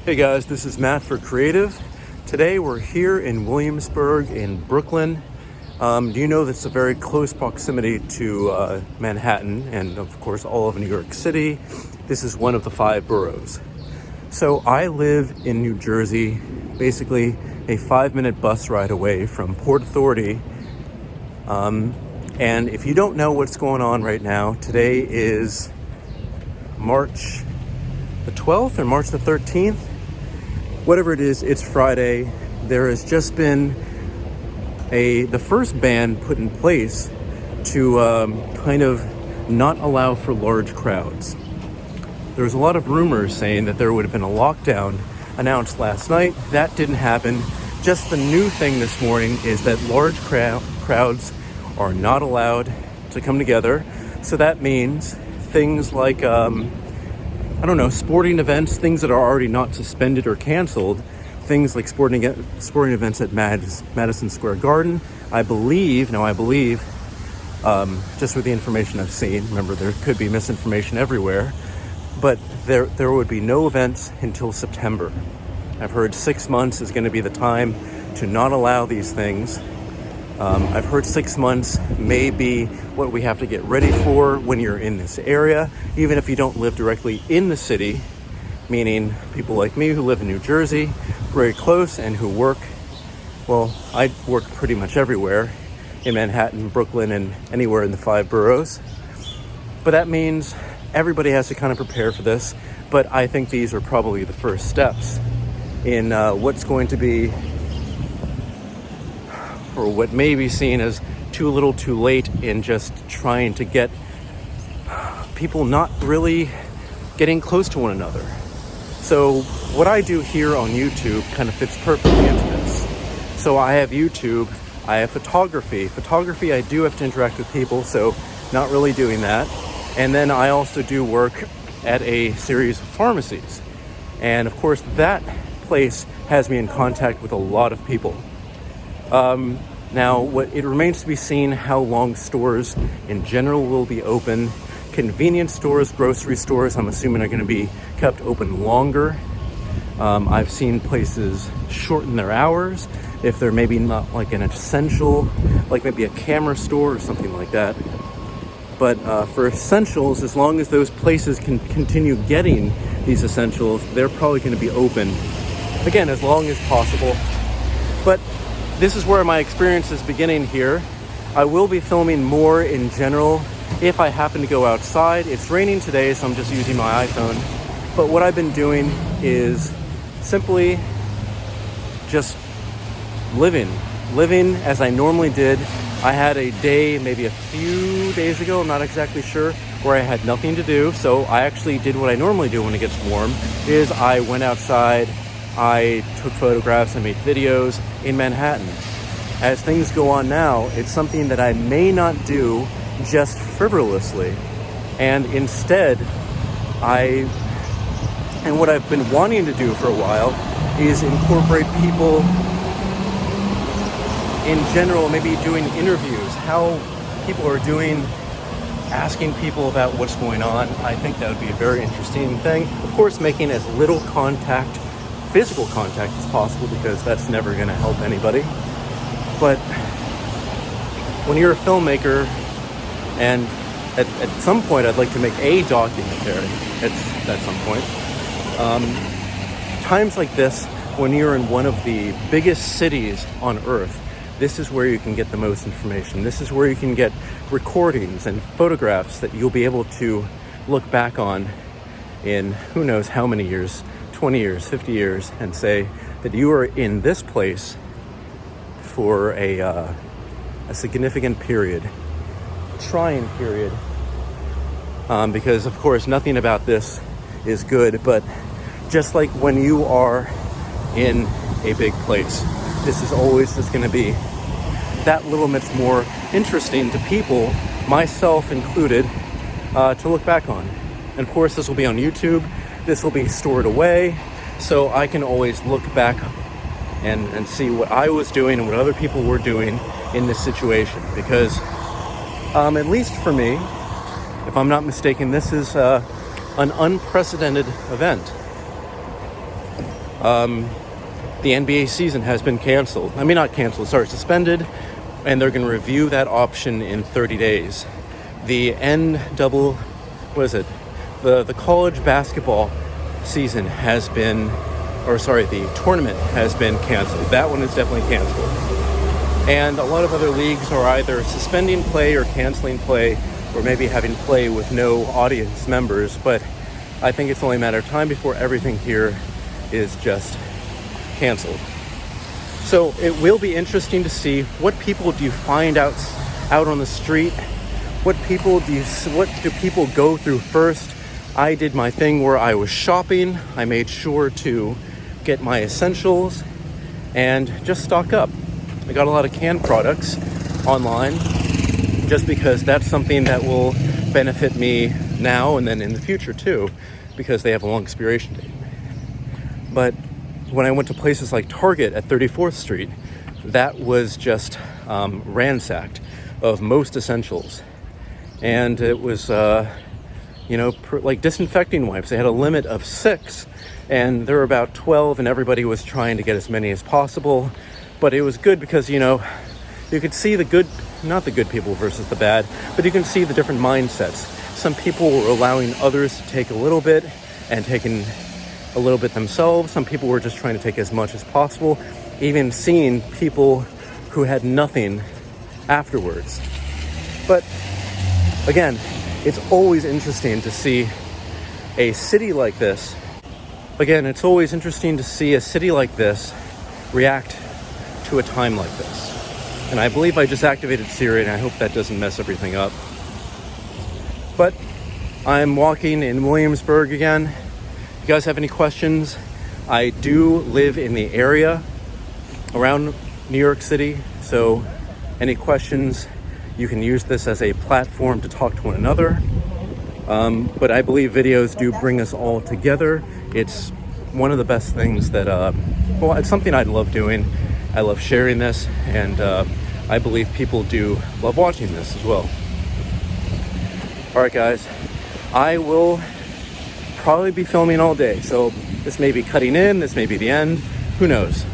Hey guys, this is Matt for Creative. Today we're here in Williamsburg in Brooklyn. Do you know that's a very close proximity to Manhattan and of course all of New York City? This is one of the 5 boroughs. So I live in New Jersey, basically a 5-minute bus ride away from Port Authority. And if you don't know what's going on right now, today is March the 12th or March the 13th. Whatever it is, it's Friday. There has just been the first ban put in place to kind of not allow for large crowds. There was a lot of rumors saying that there would have been a lockdown announced last night. That didn't happen. Just the new thing this morning is that large crowds are not allowed to come together. So that means things like sporting events, things that are already not suspended or canceled, things like sporting events at Madison Square Garden. I believe, just with the information I've seen, remember there could be misinformation everywhere, but there would be no events until September. I've heard 6 months is going to be the time to not allow these things. I've heard 6 months may be what we have to get ready for when you're in this area, even if you don't live directly in the city, meaning people like me who live in New Jersey, very close, and who work, well, I work pretty much everywhere in Manhattan, Brooklyn, and anywhere in the 5 boroughs. But that means everybody has to kind of prepare for this, but I think these are probably the first steps in what's going to be, or what may be seen as too little too late in just trying to get people not really getting close to one another. So what I do here on YouTube kind of fits perfectly into this. So I have YouTube, I have photography. Photography, I do have to interact with people, so not really doing that. And then I also do work at a series of pharmacies. And of course, that place has me in contact with a lot of people. Now, it remains to be seen how long stores in general will be open. Convenience stores, grocery stores, I'm assuming are going to be kept open longer. I've seen places shorten their hours if they're maybe not like an essential, like maybe a camera store or something like that. But for essentials, as long as those places can continue getting these essentials, they're probably going to be open, again, as long as possible. But this is where my experience is beginning here. I will be filming more in general if I happen to go outside. It's raining today, so I'm just using my iPhone. But what I've been doing is simply just living as I normally did. I had a day, maybe a few days ago, I'm not exactly sure, where I had nothing to do. So I actually did what I normally do when it gets warm, is I went outside, I took photographs, I made videos in Manhattan. As things go on now, it's something that I may not do just frivolously. And instead, what I've been wanting to do for a while is incorporate people in general, maybe doing interviews, how people are doing, asking people about what's going on. I think that would be a very interesting thing. Of course, making as little physical contact as possible, because that's never going to help anybody. But when you're a filmmaker, and at some point I'd like to make a documentary at some point, times like this, when you're in one of the biggest cities on earth, this is where you can get the most information. This is where you can get recordings and photographs that you'll be able to look back on in who knows how many years, 20 years, 50 years, and say that you were in this place for a significant period, trying period, because of course nothing about this is good, but just like when you are in a big place, this is always just going to be that little bit more interesting to people, myself included, to look back on. And of course this will be on YouTube, this will be stored away, so I can always look back and see what I was doing and what other people were doing in this situation. Because at least for me, if I'm not mistaken, this is an unprecedented event. the NBA season has been canceled. I mean, not canceled, sorry, suspended, and they're going to review that option in 30 days. The the college basketball season has been, the tournament has been canceled. That one is definitely canceled. And a lot of other leagues are either suspending play or canceling play, or maybe having play with no audience members, but I think it's only a matter of time before everything here is just canceled. So it will be interesting to see what people do you find out on the street. What do people go through first? I did my thing where I was shopping. I made sure to get my essentials and just stock up. I got a lot of canned products online just because that's something that will benefit me now and then in the future too, because they have a long expiration date. But when I went to places like Target at 34th Street, that was just ransacked of most essentials. And it was, like disinfecting wipes. They had a limit of 6, and there were about 12, and everybody was trying to get as many as possible. But it was good because, you could see not the good people versus the bad, but you can see the different mindsets. Some people were allowing others to take a little bit and taking a little bit themselves. Some people were just trying to take as much as possible, even seeing people who had nothing afterwards. But again, it's always interesting to see a city like this. React to a time like this. And I believe I just activated Siri, and I hope that doesn't mess everything up. But I'm walking in Williamsburg again. If you guys have any questions, I do live in the area around New York City. So any questions, you can use this as a platform to talk to one another. But I believe videos do bring us all together. It's one of the best things that, it's something I love doing. I love sharing this, and I believe people do love watching this as well. All right, guys, I will probably be filming all day. So this may be cutting in, this may be the end, who knows?